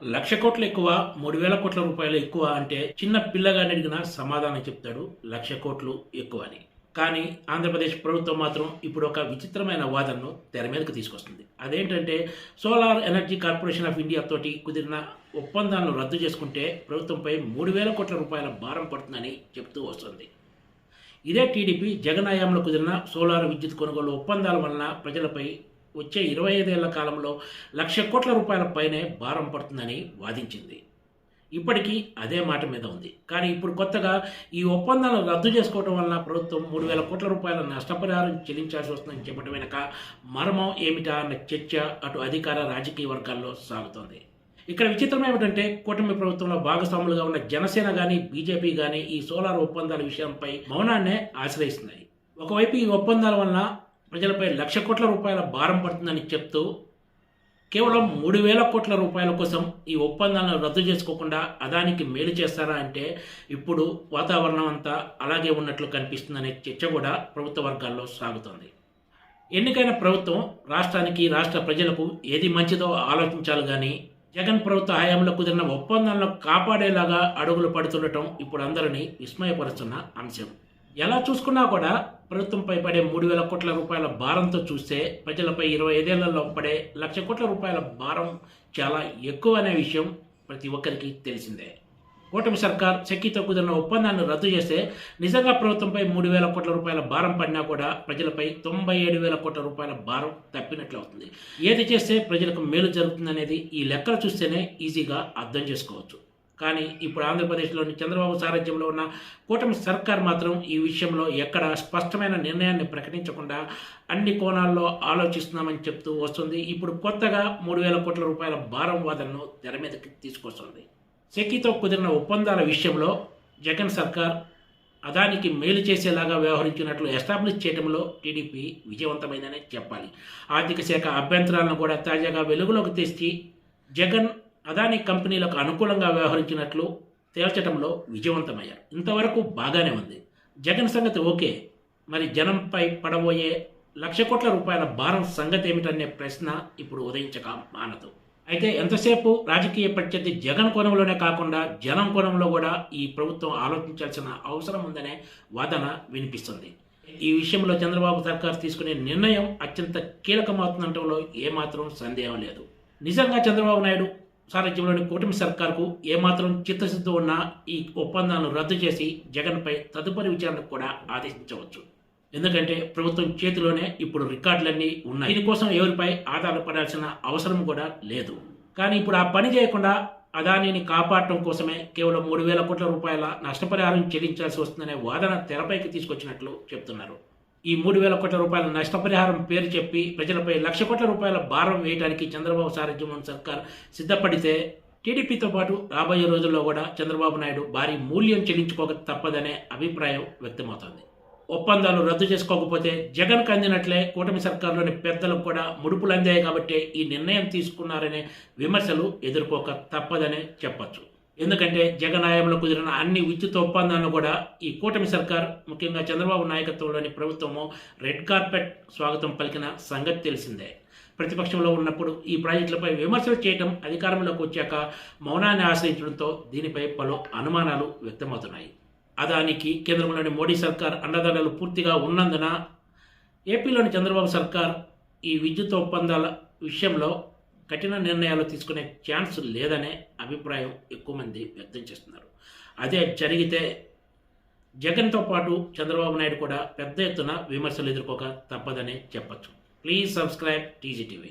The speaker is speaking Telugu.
1,00,00,000 ఎక్కువ, 3,000 కోట్ల ఎక్కువ అంటే చిన్న పిల్లగాడిని అడిగినా సమాధానం చెప్తాడు 1,00,00,000 ఎక్కువ అని. కానీ ఆంధ్రప్రదేశ్ ప్రభుత్వం మాత్రం ఇప్పుడు ఒక విచిత్రమైన వాదనను తెర మీదకు తీసుకొస్తుంది. అదేంటంటే solar energy corporation of India తోటి కుదిరిన ఒప్పందాలను రద్దు చేసుకుంటే ప్రభుత్వంపై 3,000 కోట్ల రూపాయల భారం పడుతుందని చెప్తూ వస్తుంది. ఇదే టీడీపీ జగన్ హయాంలో కుదిరిన సోలార్ విద్యుత్ కొనుగోలు ఒప్పందాల వలన ప్రజలపై వచ్చే 25 ఏళ్ల కాలంలో 1,00,00,000 కోట్ల రూపాయల పైనే భారం పడుతుందని వాదించింది. ఇప్పటికీ అదే మాట మీద ఉంది. కానీ ఇప్పుడు కొత్తగా ఈ ఒప్పందాలను రద్దు చేసుకోవడం వలన ప్రభుత్వం 3,000 కోట్ల రూపాయల నష్టపరిహారం చెల్లించాల్సి వస్తుందని చెప్పడం వెనక మర్మం ఏమిటా అన్న చర్చ అటు అధికార రాజకీయ వర్గాల్లో సాగుతోంది. ఇక్కడ విచిత్రం ఏమిటంటే కూటమి ప్రభుత్వంలో భాగస్వాములుగా ఉన్న జనసేన కానీ బీజేపీ కానీ ఈ సోలార్ ఒప్పందాల విషయంపై మౌనాన్నే ఆశ్రయిస్తున్నాయి. ఒకవైపు ఈ ఒప్పందాల వలన ప్రజలపై 1,00,00,000 కోట్ల రూపాయల భారం పడుతుందని చెప్తూ కేవలం 3,000 కోట్ల రూపాయల కోసం ఈ ఒప్పందాలను రద్దు చేసుకోకుండా అదానికి మేలు చేస్తారా అంటే ఇప్పుడు వాతావరణం అంతా అలాగే ఉన్నట్లు కనిపిస్తుందనే చర్చ కూడా ప్రభుత్వ వర్గాల్లో సాగుతోంది. ఎన్నికైన ప్రభుత్వం రాష్ట్రానికి రాష్ట్ర ప్రజలకు ఏది మంచిదో ఆలోచించాలి కానీ జగన్ ప్రభుత్వ హయాంలో కుదిరిన ఒప్పందాలను కాపాడేలాగా అడుగులు పడుతుండటం ఇప్పుడు అందరినీ విస్మయపరుస్తున్న అంశం. ఎలా చూసుకున్నా కూడా ప్రభుత్వంపై పడే 3,000 కోట్ల రూపాయల భారంతో చూస్తే ప్రజలపై 25 ఏళ్లలో పడే 1,00,00,000 కోట్ల రూపాయల భారం చాలా ఎక్కువ అనే విషయం ప్రతి ఒక్కరికి తెలిసిందే. కూటమి సర్కార్ చెక్కితో కుదిరిన ఒప్పందాన్ని రద్దు చేస్తే నిజంగా ప్రభుత్వంపై 3,000 కోట్ల రూపాయల భారం పడినా కూడా ప్రజలపై 97,000 కోట్ల రూపాయల భారం తప్పినట్లు అవుతుంది. ఏది చేస్తే ప్రజలకు మేలు జరుగుతుందనేది ఈ లెక్కలు చూస్తేనే ఈజీగా అర్థం చేసుకోవచ్చు. కానీ ఇప్పుడు ఆంధ్రప్రదేశ్లోని చంద్రబాబు సారథ్యంలో ఉన్న కూటమి సర్కార్ మాత్రం ఈ విషయంలో ఎక్కడ స్పష్టమైన నిర్ణయాన్ని ప్రకటించకుండా అన్ని కోణాల్లో ఆలోచిస్తున్నామని చెప్తూ వస్తుంది. ఇప్పుడు కొత్తగా 3,000 కోట్ల రూపాయల భారం వాదనను తెర మీదకి తీసుకొస్తుంది. సెకీతో కుదిరిన ఒప్పందాల విషయంలో జగన్ సర్కార్ అదానికి మేలు చేసేలాగా వ్యవహరించినట్లు ఎస్టాబ్లిష్ చేయడంలో టీడీపీ విజయవంతమైందనే చెప్పాలి. ఆర్థిక శాఖ అభ్యంతరాలను కూడా తాజాగా వెలుగులోకి తెచ్చి జగన్ అదానీ కంపెనీలకు అనుకూలంగా వ్యవహరించినట్లు తేల్చడంలో విజయవంతమయ్యారు. ఇంతవరకు బాగానే ఉంది. జగన్ సంగతి ఓకే, మరి జనంపై పడబోయే 1,00,00,000 కోట్ల రూపాయల భారం సంగతి ఏమిటనే ప్రశ్న ఇప్పుడు ఉదయించక మానదు. అయితే ఎంతసేపు రాజకీయ ప్రత్యర్థి జగన్ కోణంలోనే కాకుండా జనం కోణంలో కూడా ఈ ప్రభుత్వం ఆలోచించాల్సిన అవసరం ఉందనే వాదన వినిపిస్తుంది. ఈ విషయంలో చంద్రబాబు సర్కార్ తీసుకునే నిర్ణయం అత్యంత కీలకమవుతుండటంలో ఏమాత్రం సందేహం లేదు. నిజంగా చంద్రబాబు నాయుడు సారథ్యంలోని కూటమి సర్కార్కు ఏమాత్రం చిత్తశుద్ధి ఉన్నా ఈ ఒప్పందాలను రద్దు చేసి జగన్పై తదుపరి విచారణకు కూడా ఆదేశించవచ్చు. ఎందుకంటే ప్రభుత్వం చేతిలోనే ఇప్పుడు రికార్డులన్నీ ఉన్నాయి. దీనికోసం ఎవరిపై ఆధారపడాల్సిన అవసరం కూడా లేదు. కానీ ఇప్పుడు ఆ పని చేయకుండా అదానీని కాపాడటం కోసమే కేవలం 3,000 కోట్ల రూపాయల నష్టపరిహారం చెల్లించాల్సి వస్తుందనే వాదన తెరపైకి తీసుకొచ్చినట్లు చెప్తున్నారు. ఈ 3,000 కోట్ల రూపాయల నష్టపరిహారం పేరు చెప్పి ప్రజలపై 1,00,00,000 కోట్ల రూపాయల భారం వేయడానికి చంద్రబాబు సారథ్యంలోని సర్కార్ సిద్ధపడితే టీడీపీతో పాటు రాబోయే రోజుల్లో కూడా చంద్రబాబు నాయుడు భారీ మూల్యం చెల్లించుకోక తప్పదనే అభిప్రాయం వ్యక్తమవుతోంది. ఒప్పందాలు రద్దు చేసుకోకపోతే జగన్కు అందినట్లే కూటమి సర్కారులోని పెద్దలకు కూడా ముడుపులు అందాయి కాబట్టి ఈ నిర్ణయం తీసుకున్నారనే విమర్శలు ఎదుర్కోక తప్పదనే చెప్పచ్చు. ఎందుకంటే జగన్ హయాంలో కుదిరిన అన్ని విద్యుత్ ఒప్పందాలను కూడా ఈ కూటమి సర్కార్ ముఖ్యంగా చంద్రబాబు నాయకత్వంలోని ప్రభుత్వము రెడ్ కార్పెట్ స్వాగతం పలికిన సంగతి తెలిసిందే. ప్రతిపక్షంలో ఉన్నప్పుడు ఈ ప్రాజెక్టులపై విమర్శలు చేయడం అధికారంలోకి వచ్చాక మౌనాన్ని ఆశ్రయించడంతో దీనిపై పలు అనుమానాలు వ్యక్తమవుతున్నాయి. అదానికి కేంద్రంలోని మోడీ సర్కార్ అండదండలు పూర్తిగా ఉన్నందున ఏపీలోని చంద్రబాబు సర్కార్ ఈ విద్యుత్ ఒప్పందాల విషయంలో కఠిన నిర్ణయాలు తీసుకునే ఛాన్స్ లేదనే అభిప్రాయం ఎక్కువ మంది వ్యక్తం చేస్తున్నారు. అదే జరిగితే జగన్తో పాటు చంద్రబాబు నాయుడు కూడా పెద్ద ఎత్తున విమర్శలు ఎదుర్కోక తప్పదనే చెప్పచ్చు. Please subscribe TGTV.